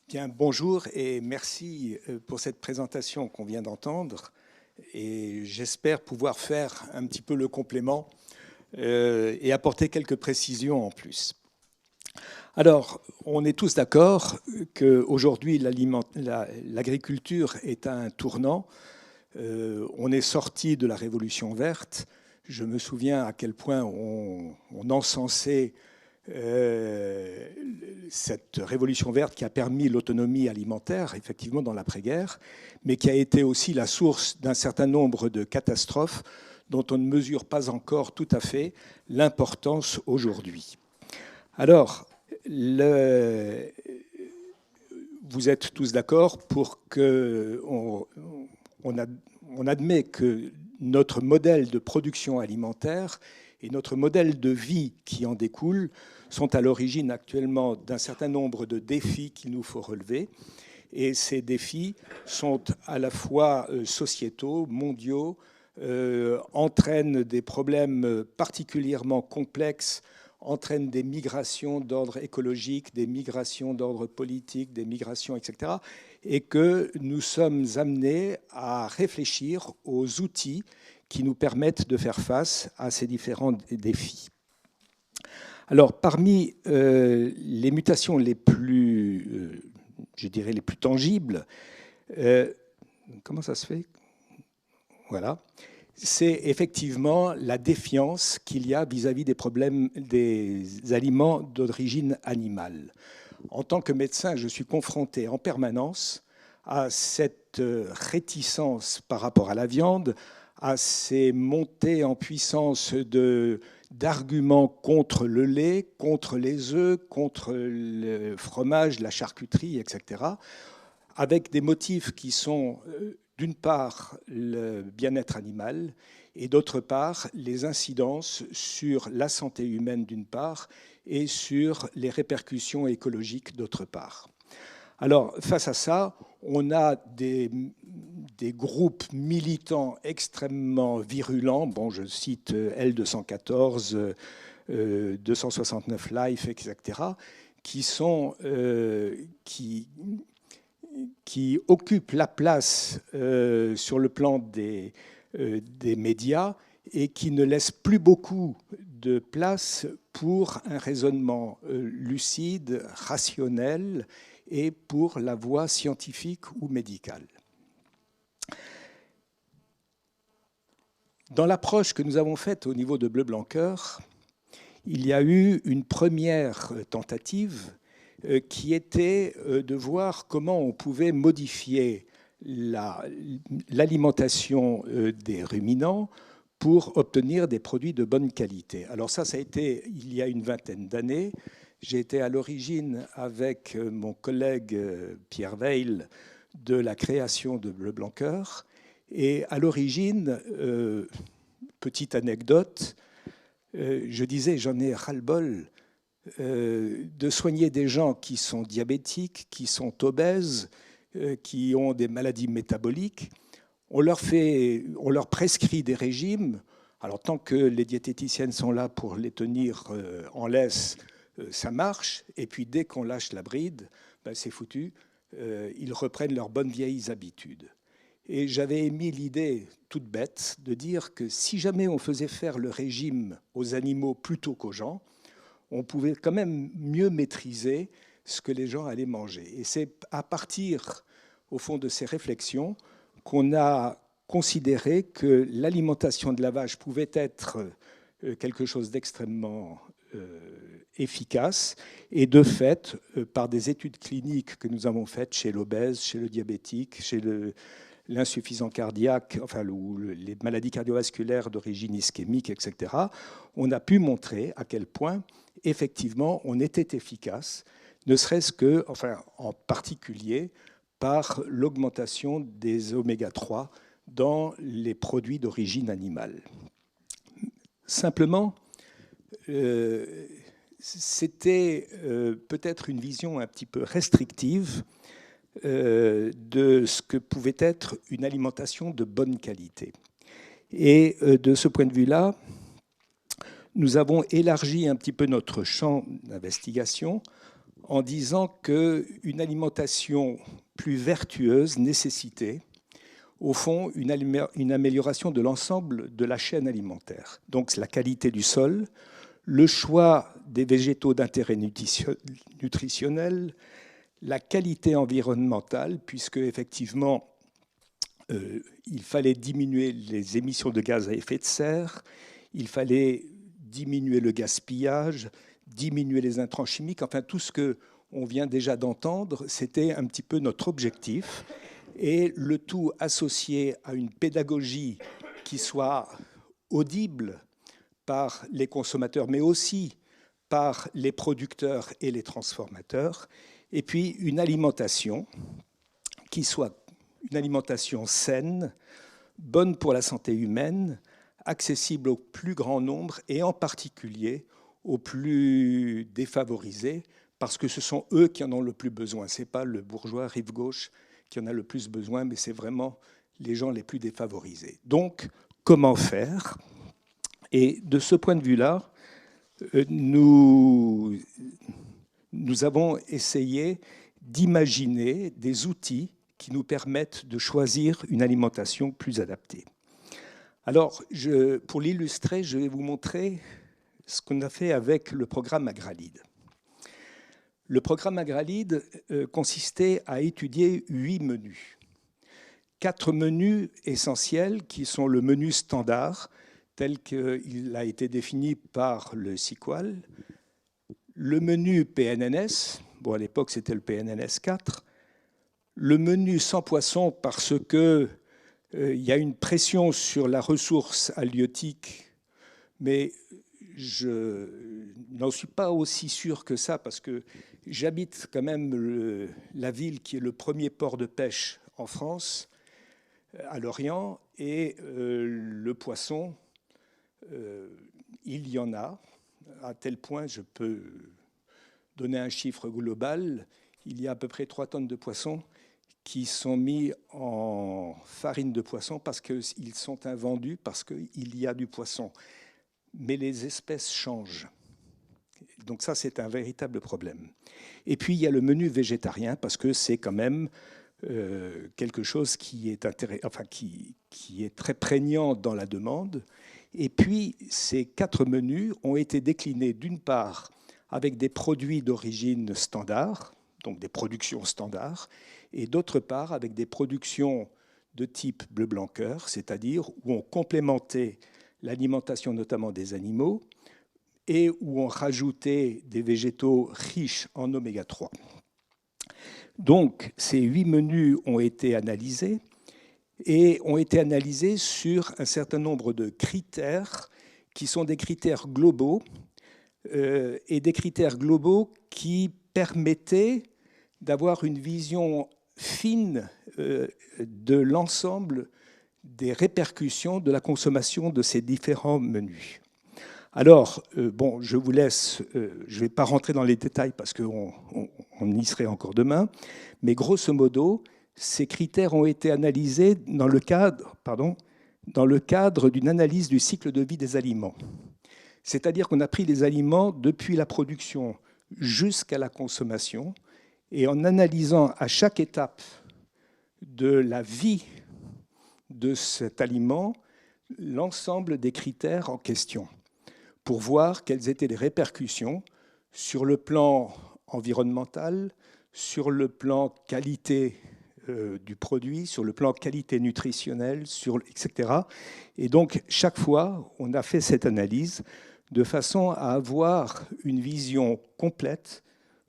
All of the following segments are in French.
Bien, bonjour et merci pour cette présentation qu'on vient d'entendre. Et j'espère pouvoir faire un petit peu le complément et apporter quelques précisions en plus. Alors, on est tous d'accord qu'aujourd'hui, l'agriculture est à un tournant. On est sorti de la Révolution verte. Je me souviens à quel point on encensait cette révolution verte qui a permis l'autonomie alimentaire, effectivement, dans l'après-guerre, mais qui a été aussi la source d'un certain nombre de catastrophes dont on ne mesure pas encore tout à fait l'importance aujourd'hui. Alors, vous êtes tous d'accord pour qu'on admet que notre modèle de production alimentaire et notre modèle de vie qui en découle sont à l'origine actuellement d'un certain nombre de défis qu'il nous faut relever. Et ces défis sont à la fois sociétaux, mondiaux, entraînent des problèmes particulièrement complexes, entraînent des migrations d'ordre écologique, des migrations d'ordre politique, des migrations, etc. Et que nous sommes amenés à réfléchir aux outils qui nous permettent de faire face à ces différents défis. Alors, parmi les mutations les plus, je dirais, les plus tangibles, comment ça se fait? Voilà. C'est effectivement la défiance qu'il y a vis-à-vis des problèmes des aliments d'origine animale. En tant que médecin, je suis confronté en permanence à cette réticence par rapport à la viande, à ces montées en puissance d'arguments contre le lait, contre les œufs, contre le fromage, la charcuterie, etc., avec des motifs qui sont, d'une part, le bien-être animal, et d'autre part, les incidences sur la santé humaine, d'une part, et sur les répercussions écologiques, d'autre part. Alors, face à ça, on a des groupes militants extrêmement virulents. Bon, je cite L214, 269 Life, etc., qui occupent la place sur le plan des médias et qui ne laissent plus beaucoup de place pour un raisonnement lucide, rationnel, et pour la voie scientifique ou médicale. Dans l'approche que nous avons faite au niveau de Bleu Blanc Cœur, il y a eu une première tentative qui était de voir comment on pouvait modifier l'alimentation des ruminants pour obtenir des produits de bonne qualité. Alors ça a été il y a une vingtaine d'années. J'ai été à l'origine, avec mon collègue Pierre Veil, de la création de Bleu Blanc Cœur. Et à l'origine, petite anecdote, je disais, j'en ai ras-le-bol de soigner des gens qui sont diabétiques, qui sont obèses, qui ont des maladies métaboliques. On leur prescrit des régimes. Alors tant que les diététiciennes sont là pour les tenir en laisse, ça marche. Et puis dès qu'on lâche la bride, ben c'est foutu. Ils reprennent leurs bonnes vieilles habitudes. Et j'avais émis l'idée toute bête de dire que si jamais on faisait faire le régime aux animaux plutôt qu'aux gens, on pouvait quand même mieux maîtriser ce que les gens allaient manger. Et c'est à partir, au fond, de ces réflexions qu'on a considéré que l'alimentation de la vache pouvait être quelque chose d'extrêmement efficace. Et de fait, par des études cliniques que nous avons faites chez l'obèse, chez le diabétique, chez l'insuffisant cardiaque, enfin les maladies cardiovasculaires d'origine ischémique, etc., on a pu montrer à quel point, effectivement, on était efficace, ne serait-ce que, enfin, en particulier, par l'augmentation des oméga-3 dans les produits d'origine animale. Simplement, c'était peut-être une vision un petit peu restrictive de ce que pouvait être une alimentation de bonne qualité. Et de ce point de vue-là, nous avons élargi un petit peu notre champ d'investigation en disant qu'une alimentation plus vertueuse nécessitait, au fond, une amélioration de l'ensemble de la chaîne alimentaire. Donc la qualité du sol, le choix des végétaux d'intérêt nutritionnel, la qualité environnementale, puisque effectivement, il fallait diminuer les émissions de gaz à effet de serre, il fallait diminuer le gaspillage, diminuer les intrants chimiques, enfin tout ce qu'on vient déjà d'entendre, c'était un petit peu notre objectif. Et le tout associé à une pédagogie qui soit audible par les consommateurs, mais aussi par les producteurs et les transformateurs, et puis une alimentation qui soit une alimentation saine, bonne pour la santé humaine, accessible au plus grand nombre et en particulier aux plus défavorisés, parce que ce sont eux qui en ont le plus besoin. Ce n'est pas le bourgeois rive gauche qui en a le plus besoin, mais c'est vraiment les gens les plus défavorisés. Donc, comment faire? Et de ce point de vue-là, nous avons essayé d'imaginer des outils qui nous permettent de choisir une alimentation plus adaptée. Alors, pour l'illustrer, je vais vous montrer ce qu'on a fait avec le programme Agralide. Le programme Agralide consistait à étudier 8 menus. 4 menus essentiels qui sont le menu standard, tel qu'il a été défini par le CIQUAL, le menu PNNS, bon à l'époque c'était le PNNS 4, le menu sans poisson parce que il y a une pression sur la ressource halieutique, mais je n'en suis pas aussi sûr que ça parce que j'habite quand même la ville qui est le premier port de pêche en France, à Lorient, et le poisson, il y en a, à tel point, je peux donner un chiffre global, il y a à peu près 3 tonnes de poissons qui sont mis en farine de poisson parce qu'ils sont invendus, parce qu'il y a du poisson. Mais les espèces changent. Donc ça, c'est un véritable problème. Et puis, il y a le menu végétarien, parce que c'est quand même quelque chose qui est très prégnant dans la demande. Et puis, ces 4 menus ont été déclinés d'une part avec des produits d'origine standard, donc des productions standards, et d'autre part avec des productions de type bleu-blanc-cœur, c'est-à-dire où on complémentait l'alimentation notamment des animaux et où on rajoutait des végétaux riches en oméga 3. Donc, ces 8 menus ont été analysés et ont été analysés sur un certain nombre de critères qui sont des critères globaux et des critères globaux qui permettaient d'avoir une vision fine de l'ensemble des répercussions de la consommation de ces différents menus. Alors, bon, je vous laisse, je ne vais pas rentrer dans les détails parce qu'on y serait encore demain, mais grosso modo, ces critères ont été analysés dans le cadre d'une analyse du cycle de vie des aliments. C'est-à-dire qu'on a pris les aliments depuis la production jusqu'à la consommation, et en analysant à chaque étape de la vie de cet aliment l'ensemble des critères en question, pour voir quelles étaient les répercussions sur le plan environnemental, sur le plan qualité du produit, sur le plan qualité nutritionnelle, etc. Et donc, chaque fois, on a fait cette analyse de façon à avoir une vision complète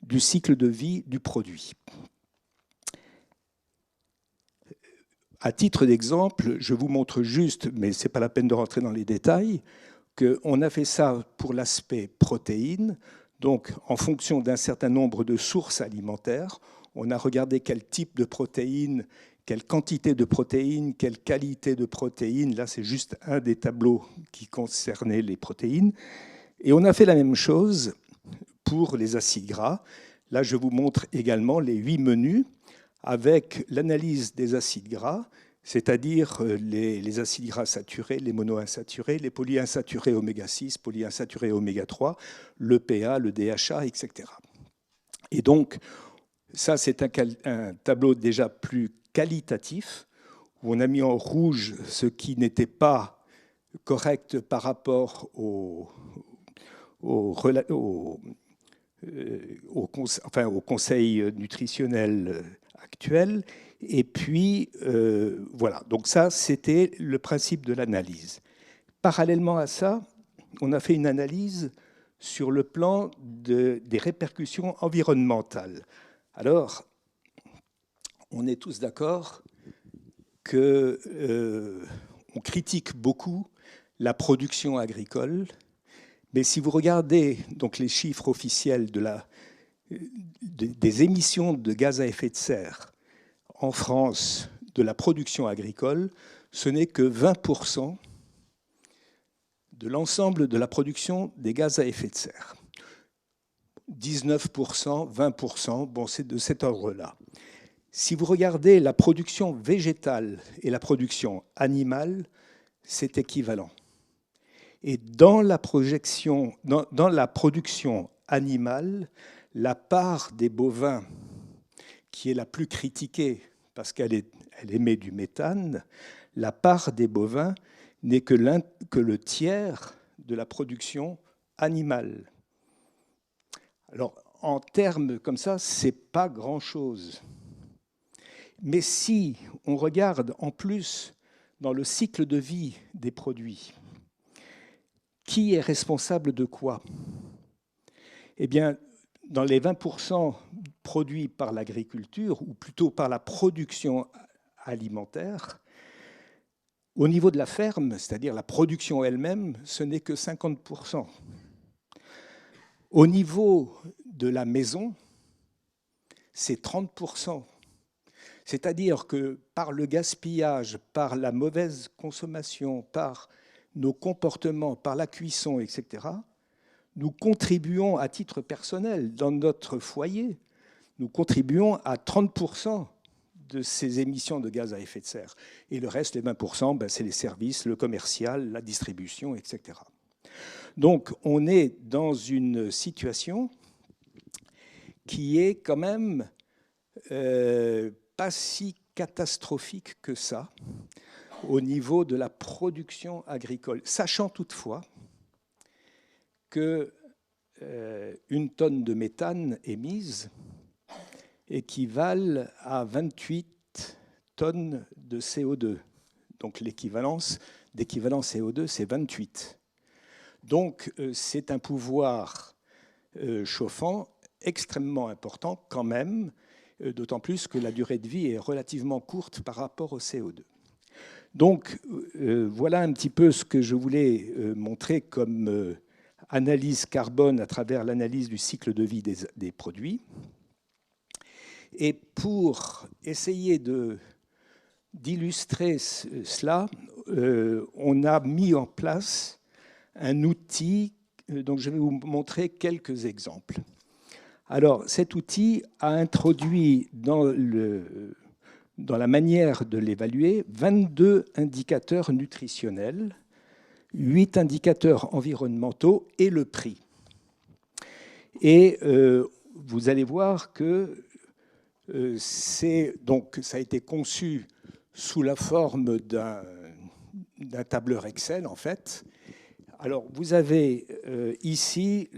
du cycle de vie du produit. À titre d'exemple, je vous montre juste, mais ce n'est pas la peine de rentrer dans les détails, qu'on a fait ça pour l'aspect protéines. Donc, en fonction d'un certain nombre de sources alimentaires, on a regardé quel type de protéines, quelle quantité de protéines, quelle qualité de protéines. Là, c'est juste un des tableaux qui concernait les protéines. Et on a fait la même chose pour les acides gras. Là, je vous montre également les 8 menus avec l'analyse des acides gras, c'est-à-dire les acides gras saturés, les monoinsaturés, les polyinsaturés oméga 6, polyinsaturés oméga 3, le PA, le DHA, etc. Et donc, ça, c'est un tableau déjà plus qualitatif, où on a mis en rouge ce qui n'était pas correct par rapport au conseil nutritionnel actuel. Et puis, voilà. Donc ça, c'était le principe de l'analyse. Parallèlement à ça, on a fait une analyse sur le plan des répercussions environnementales. Alors, on est tous d'accord qu'on critique beaucoup la production agricole, mais si vous regardez donc les chiffres officiels des émissions de gaz à effet de serre en France de la production agricole, ce n'est que 20% de l'ensemble de la production des gaz à effet de serre. 19%, 20%, bon, c'est de cet ordre-là. Si vous regardez la production végétale et la production animale, c'est équivalent. Et dans la production animale, la part des bovins, qui est la plus critiquée parce qu'elle émet du méthane, la part des bovins n'est que le tiers de la production animale. Alors, en termes comme ça, ce n'est pas grand-chose. Mais si on regarde en plus dans le cycle de vie des produits, qui est responsable de quoi? Eh bien, dans les 20% produits par l'agriculture, ou plutôt par la production alimentaire, au niveau de la ferme, c'est-à-dire la production elle-même, ce n'est que 50%. Au niveau de la maison, c'est 30%. C'est-à-dire que par le gaspillage, par la mauvaise consommation, par nos comportements, par la cuisson, etc., nous contribuons à titre personnel, dans notre foyer, nous contribuons à 30% de ces émissions de gaz à effet de serre. Et le reste, les 20%, ben, c'est les services, le commercial, la distribution, etc. Donc, on est dans une situation qui est quand même pas si catastrophique que ça au niveau de la production agricole, sachant toutefois que une tonne de méthane émise équivalent à 28 tonnes de CO2. Donc l'équivalence d'équivalent CO2, c'est 28. Donc c'est un pouvoir chauffant extrêmement important quand même, d'autant plus que la durée de vie est relativement courte par rapport au CO2. Donc voilà un petit peu ce que je voulais montrer comme analyse carbone à travers l'analyse du cycle de vie des produits. Et pour essayer d'illustrer cela, on a mis en place un outil dont je vais vous montrer quelques exemples. Alors, cet outil a introduit dans la manière de l'évaluer 22 indicateurs nutritionnels, 8 indicateurs environnementaux et le prix. Et vous allez voir que ça a été conçu sous la forme d'un tableur Excel, en fait. Alors, vous avez ici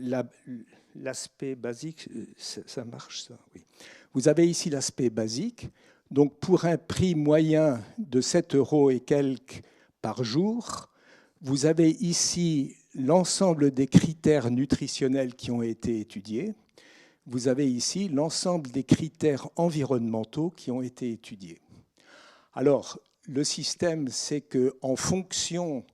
l'aspect basique. Ça marche, ça? Oui. Vous avez ici l'aspect basique. Donc, pour un prix moyen de 7 € et quelques par jour, vous avez ici l'ensemble des critères nutritionnels qui ont été étudiés. Vous avez ici l'ensemble des critères environnementaux qui ont été étudiés. Alors, le système, c'est qu'en fonction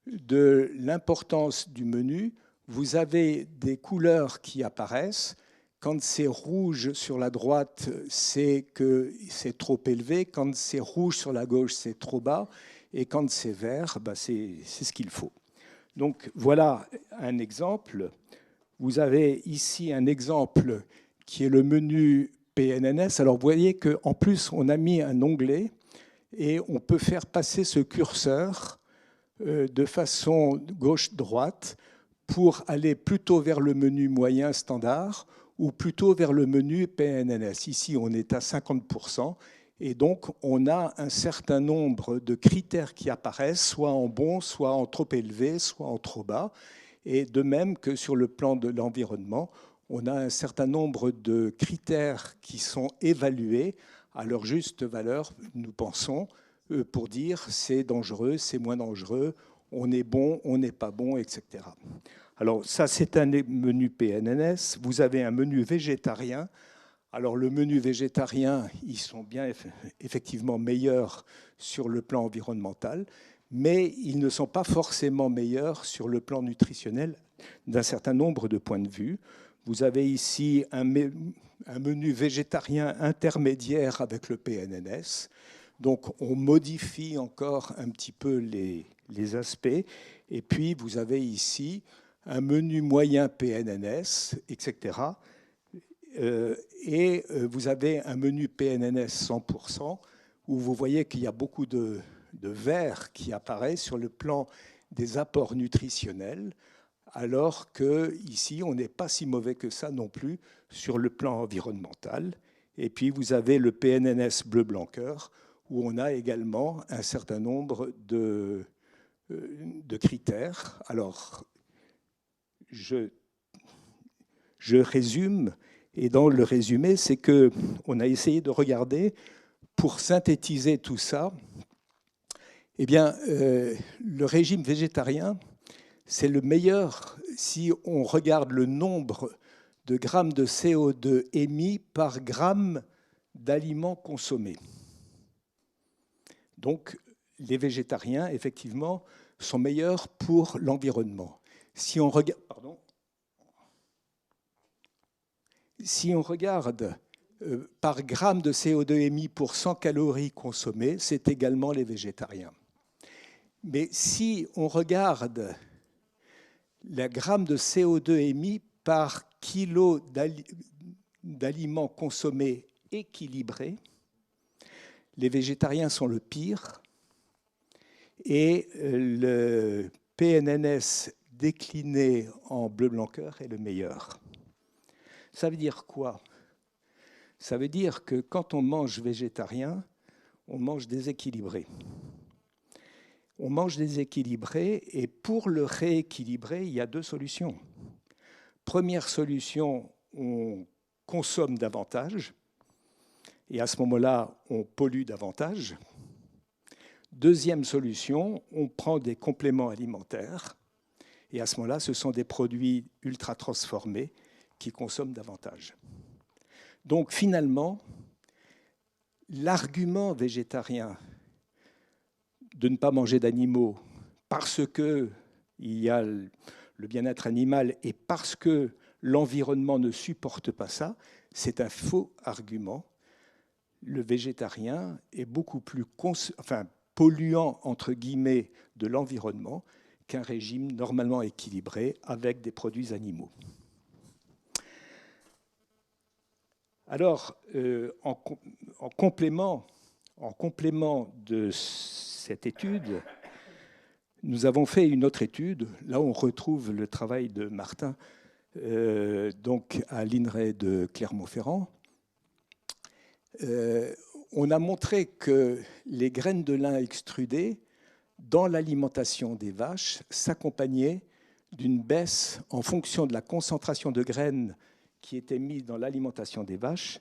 de l'importance du menu, vous avez des couleurs qui apparaissent. Quand c'est rouge sur la droite, c'est que c'est trop élevé. Quand c'est rouge sur la gauche, c'est trop bas. Et quand c'est vert, bah c'est ce qu'il faut. Donc voilà un exemple. Vous avez ici un exemple qui est le menu PNNS. Alors vous voyez qu'en plus, on a mis un onglet et on peut faire passer ce curseur de façon gauche-droite pour aller plutôt vers le menu moyen standard ou plutôt vers le menu PNNS. Ici, on est à 50%, et donc on a un certain nombre de critères qui apparaissent, soit en bon, soit en trop élevé, soit en trop bas. Et de même que sur le plan de l'environnement, on a un certain nombre de critères qui sont évalués à leur juste valeur, nous pensons, pour dire c'est dangereux, c'est moins dangereux, on est bon, on n'est pas bon, etc. Alors ça, c'est un menu PNNS. Vous avez un menu végétarien. Alors le menu végétarien, ils sont bien effectivement meilleurs sur le plan environnemental, mais ils ne sont pas forcément meilleurs sur le plan nutritionnel d'un certain nombre de points de vue. Vous avez ici un menu végétarien intermédiaire avec le PNNS. Donc on modifie encore un petit peu les aspects. Et puis vous avez ici un menu moyen PNNS, etc. Et vous avez un menu PNNS 100%, où vous voyez qu'il y a beaucoup de vert qui apparaît sur le plan des apports nutritionnels, alors qu'ici, on n'est pas si mauvais que ça non plus sur le plan environnemental. Et puis, vous avez le PNNS bleu blanc cœur, où on a également un certain nombre de critères. Alors, je résume, et dans le résumé, c'est qu'on a essayé de regarder, pour synthétiser tout ça, eh bien, le régime végétarien, c'est le meilleur si on regarde le nombre de grammes de CO2 émis par gramme d'aliments consommés. Donc, les végétariens, effectivement, sont meilleurs pour l'environnement. Si on regarde, par gramme de CO2 émis pour 100 calories consommées, c'est également les végétariens. Mais si on regarde la gramme de CO2 émis par kilo d'aliments consommés équilibrés, les végétariens sont le pire et le PNNS décliné en bleu blanc cœur est le meilleur. Ça veut dire quoi? Ça veut dire que quand on mange végétarien, on mange déséquilibré. On mange déséquilibré, et pour le rééquilibrer, il y a deux solutions. Première solution, on consomme davantage, et à ce moment-là, on pollue davantage. Deuxième solution, on prend des compléments alimentaires, et à ce moment-là, ce sont des produits ultra transformés qui consomment davantage. Donc finalement, l'argument végétarien de ne pas manger d'animaux parce qu'il y a le bien-être animal et parce que l'environnement ne supporte pas ça, c'est un faux argument. Le végétarien est beaucoup plus polluant, entre guillemets, de l'environnement qu'un régime normalement équilibré avec des produits animaux. Alors, en complément de cette étude, nous avons fait une autre étude. Là, on retrouve le travail de Martin, donc à l'INRAE de Clermont-Ferrand. On a montré que les graines de lin extrudées, dans l'alimentation des vaches, s'accompagnaient d'une baisse en fonction de la concentration de graines qui était mise dans l'alimentation des vaches.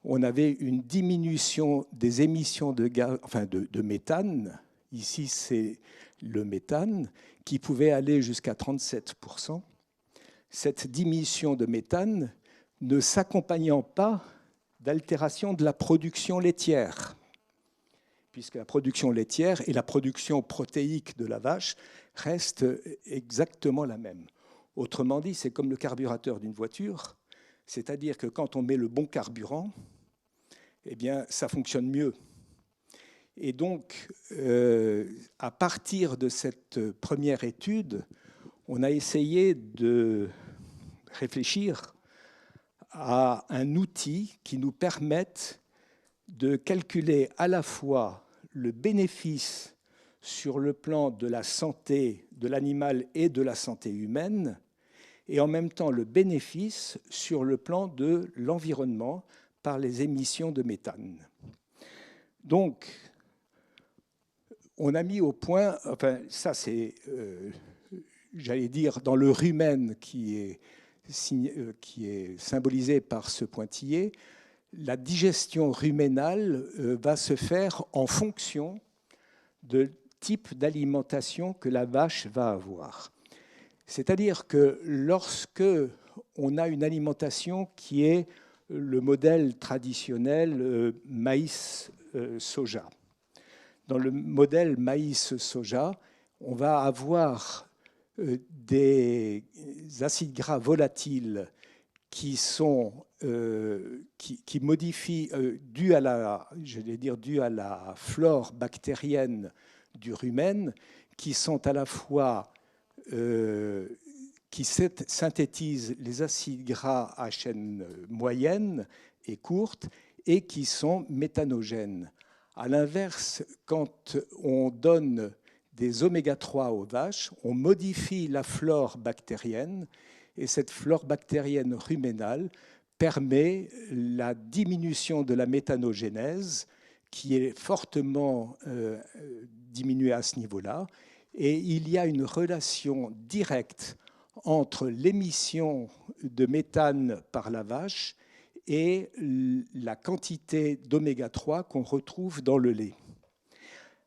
On avait une diminution des émissions de méthane. Ici, c'est le méthane, qui pouvait aller jusqu'à 37%. Cette diminution de méthane ne s'accompagnant pas d'altération de la production laitière, puisque la production laitière et la production protéique de la vache restent exactement la même. Autrement dit, c'est comme le carburateur d'une voiture, c'est-à-dire que quand on met le bon carburant, eh bien, ça fonctionne mieux. Et donc, à partir de cette première étude, on a essayé de réfléchir à un outil qui nous permette de calculer à la fois le bénéfice sur le plan de la santé de l'animal et de la santé humaine, et en même temps le bénéfice sur le plan de l'environnement par les émissions de méthane. Donc, on a mis au point, enfin ça c'est, j'allais dire, dans le rumen qui est symbolisé par ce pointillé, la digestion ruménale va se faire en fonction du type d'alimentation que la vache va avoir. C'est-à-dire que lorsque on a une alimentation qui est le modèle traditionnel maïs-soja, dans le modèle maïs-soja, on va avoir des acides gras volatiles qui modifient, dû à la flore bactérienne du rumen, qui sont à la fois qui synthétisent les acides gras à chaîne moyenne et courte et qui sont méthanogènes. À l'inverse, quand on donne des oméga-3 aux vaches, on modifie la flore bactérienne et cette flore bactérienne ruménale permet la diminution de la méthanogénèse qui est fortement diminuée à ce niveau-là. Et il y a une relation directe entre l'émission de méthane par la vache et la quantité d'oméga-3 qu'on retrouve dans le lait.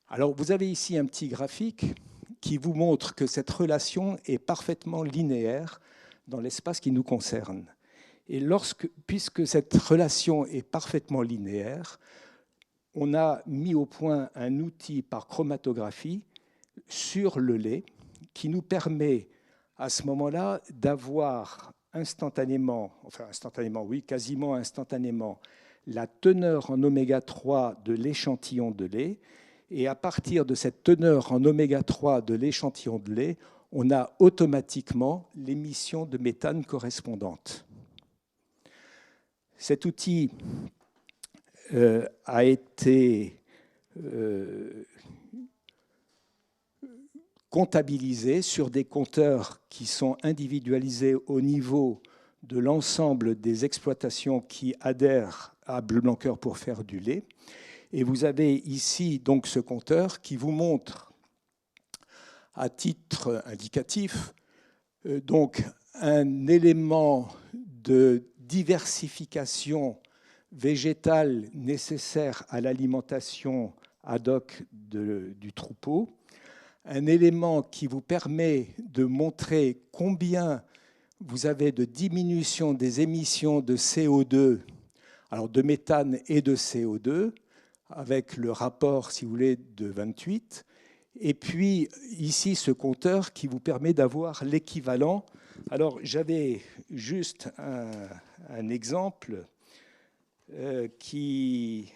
Alors, vous avez ici un petit graphique qui vous montre que cette relation est parfaitement linéaire dans l'espace qui nous concerne. Et puisque cette relation est parfaitement linéaire, on a mis au point un outil par chromatographie sur le lait qui nous permet à ce moment-là d'avoir instantanément, oui, quasiment instantanément, la teneur en oméga-3 de l'échantillon de lait. Et à partir de cette teneur en oméga-3 de l'échantillon de lait, on a automatiquement l'émission de méthane correspondante. Cet outil a été comptabilisé sur des compteurs qui sont individualisés au niveau de l'ensemble des exploitations qui adhèrent à Bleu Blanc Cœur pour faire du lait. Et vous avez ici donc ce compteur qui vous montre à titre indicatif donc un élément de diversification végétale nécessaire à l'alimentation ad hoc du troupeau, un élément qui vous permet de montrer combien vous avez de diminution des émissions de CO2, alors de méthane et de CO2, avec le rapport, si vous voulez, de 28. Et puis, ici, ce compteur qui vous permet d'avoir l'équivalent. Alors, j'avais juste un exemple qui,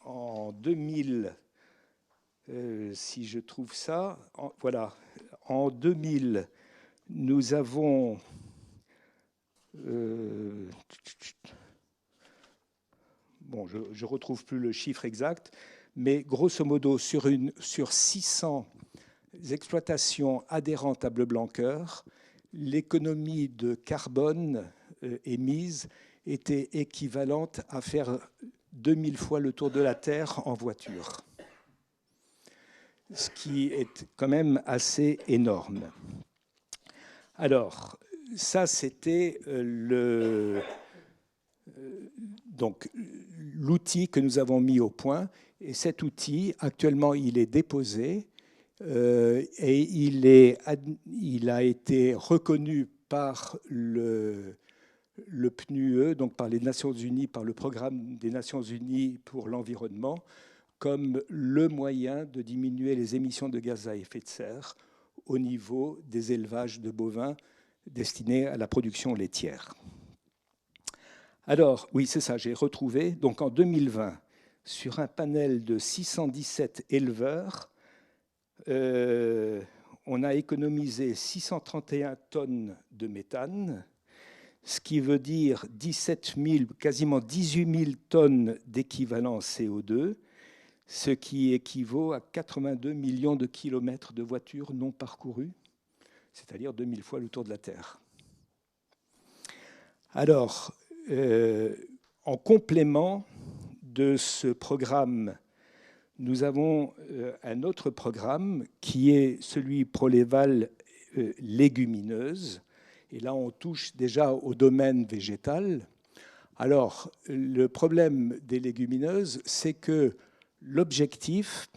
en 2000, si je trouve ça, voilà, en 2000, nous avons... bon, je ne retrouve plus le chiffre exact, mais grosso modo, sur 600 exploitations adhérentes à Bleu Blanc Cœur, l'économie de carbone émise était équivalente à faire 2000 fois le tour de la Terre en voiture, ce qui est quand même assez énorme. Alors, ça, c'était donc l'outil que nous avons mis au point. Et cet outil, actuellement, il est déposé et il a été reconnu par le PNUE, donc par les Nations Unies, par le Programme des Nations Unies pour l'environnement, comme le moyen de diminuer les émissions de gaz à effet de serre au niveau des élevages de bovins destinés à la production laitière. Alors, oui, c'est ça, j'ai retrouvé. Donc en 2020, sur un panel de 617 éleveurs, on a économisé 631 tonnes de méthane, ce qui veut dire 17 000, quasiment 18 000 tonnes d'équivalent CO2, ce qui équivaut à 82 millions de kilomètres de voitures non parcourues, c'est-à-dire 2000 fois le tour de la Terre. Alors, en complément de ce programme, nous avons un autre programme qui est celui Proléval légumineuse. Et là, on touche déjà au domaine végétal. Alors, le problème des légumineuses, c'est que l'objectif,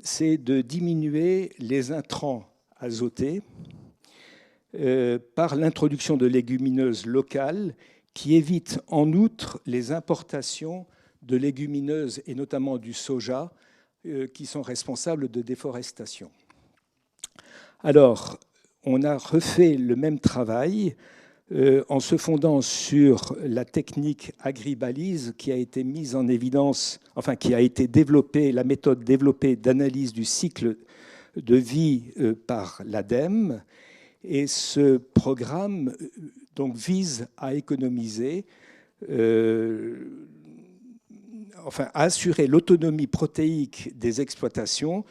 c'est de diminuer les intrants azotés par l'introduction de légumineuses locales qui évitent en outre les importations de légumineuses et notamment du soja qui sont responsables de déforestation. Alors, on a refait le même travail en se fondant sur la technique agribalise qui a été mise en évidence, enfin qui a été développée, la méthode développée d'analyse du cycle de vie par l'ADEME. Et ce programme donc, vise à économiser, enfin à assurer l'autonomie protéique des exploitations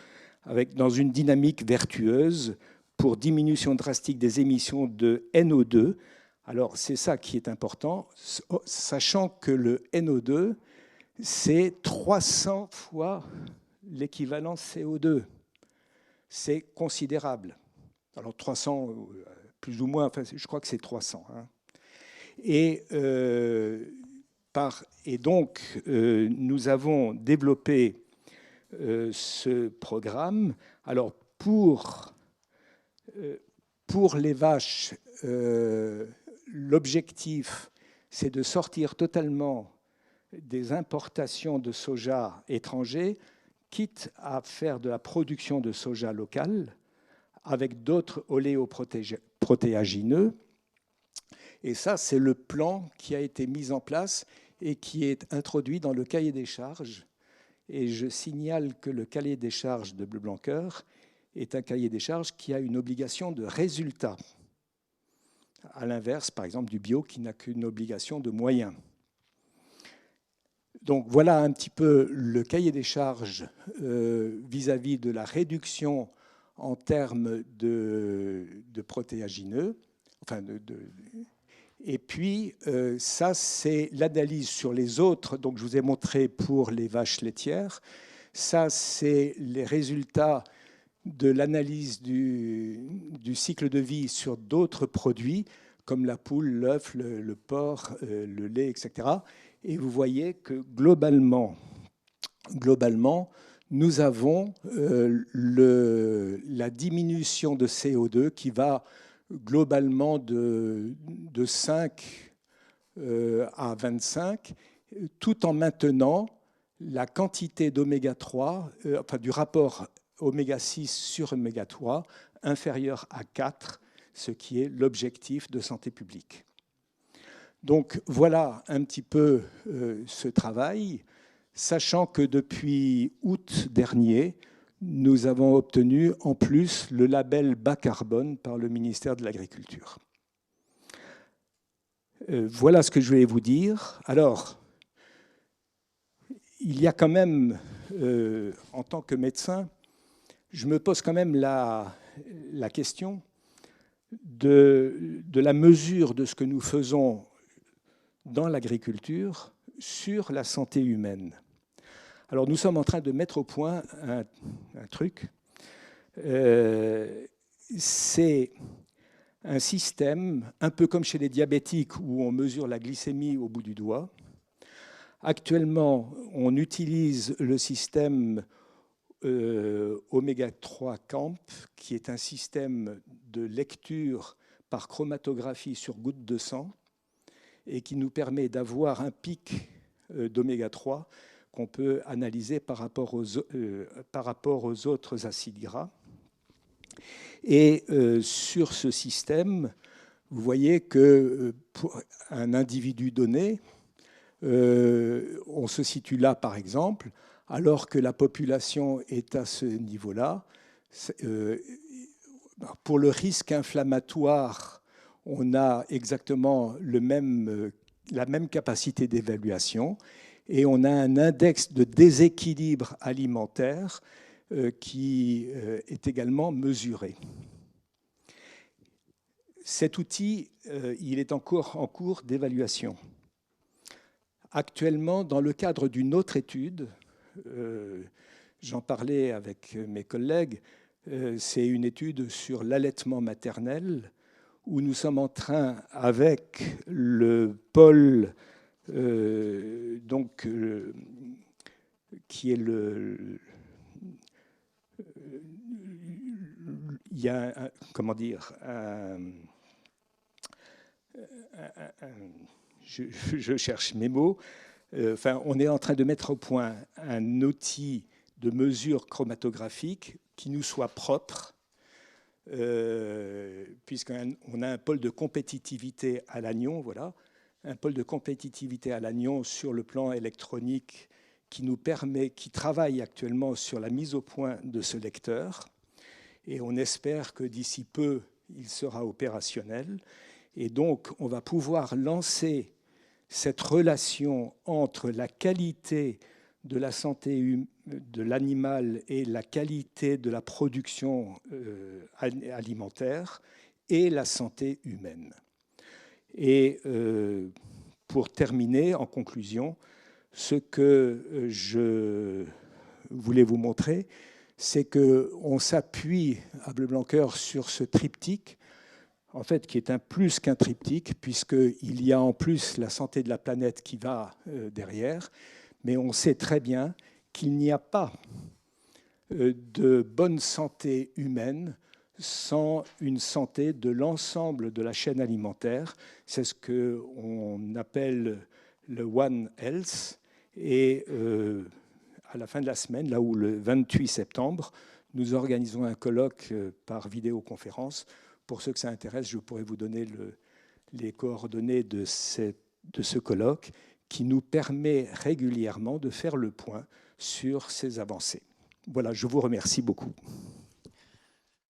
dans une dynamique vertueuse pour diminution drastique des émissions de NO2. Alors, c'est ça qui est important, sachant que le NO2, c'est 300 fois l'équivalent CO2. C'est considérable. Alors, 300, plus ou moins, enfin, je crois que c'est 300. Hein. Et donc, nous avons développé ce programme. Alors, pour les vaches, l'objectif, c'est de sortir totalement des importations de soja étranger, quitte à faire de la production de soja local avec d'autres oléoprotéagineux. Et ça, c'est le plan qui a été mis en place et qui est introduit dans le cahier des charges. Et je signale que le cahier des charges de Bleu-Blanc-Cœur est un cahier des charges qui a une obligation de résultat. À l'inverse, par exemple, du bio qui n'a qu'une obligation de moyens. Donc voilà un petit peu le cahier des charges vis-à-vis de la réduction en termes de protéagineux. Enfin et puis, ça, c'est l'analyse sur les autres. Donc je vous ai montré pour les vaches laitières. Ça, c'est les résultats de l'analyse du cycle de vie sur d'autres produits, comme la poule, l'œuf, le porc, le lait, etc. Et vous voyez que globalement nous avons la diminution de CO2 qui va globalement de 5 à 25, tout en maintenant la quantité d'oméga 3, enfin du rapport oméga 6 sur oméga 3 inférieur à 4, ce qui est l'objectif de santé publique. Donc voilà un petit peu ce travail, sachant que depuis août dernier, nous avons obtenu en plus le label bas carbone par le ministère de l'Agriculture. Voilà ce que je voulais vous dire. Alors, il y a quand même, en tant que médecin, je me pose quand même la question de la mesure de ce que nous faisons dans l'agriculture sur la santé humaine. Alors nous sommes en train de mettre au point un truc. C'est un système, un peu comme chez les diabétiques, où on mesure la glycémie au bout du doigt. Actuellement, on utilise le système Oméga 3 Camp, qui est un système de lecture par chromatographie sur goutte de sang et qui nous permet d'avoir un pic d'oméga 3 qu'on peut analyser par rapport aux autres acides gras. Et sur ce système, vous voyez que pour un individu donné, on se situe là, par exemple, alors que la population est à ce niveau-là. Pour le risque inflammatoire, on a exactement la même capacité d'évaluation et on a un index de déséquilibre alimentaire qui est également mesuré. cet outil, il est encore en cours d'évaluation. Actuellement, dans le cadre d'une autre étude, j'en parlais avec mes collègues, c'est une étude sur l'allaitement maternel, où nous sommes en train, avec le pôle qui est il y a comment dire je cherche mes mots. Enfin, on est en train de mettre au point un outil de mesure chromatographique qui nous soit propre, puisqu'on a un pôle de compétitivité à Lannion, voilà, un pôle de compétitivité à Lannion sur le plan électronique qui nous permet, qui travaille actuellement sur la mise au point de ce lecteur. Et on espère que d'ici peu, il sera opérationnel. Et donc, on va pouvoir lancer cette relation entre la qualité de la santé de l'animal et la qualité de la production alimentaire et la santé humaine. Et pour terminer, en conclusion, ce que je voulais vous montrer, c'est qu'on s'appuie à Bleu-Blanc-Cœur sur ce triptyque, en fait, qui est un plus qu'un triptyque, puisqu'il y a en plus la santé de la planète qui va derrière, mais on sait très bien qu'il n'y a pas de bonne santé humaine sans une santé de l'ensemble de la chaîne alimentaire. C'est ce qu'on appelle le One Health. Et à la fin de la semaine, là où le 28 septembre, nous organisons un colloque par vidéoconférence. Pour ceux que ça intéresse, je pourrais vous donner les coordonnées de ce colloque qui nous permet régulièrement de faire le point sur ces avancées. Voilà, je vous remercie beaucoup.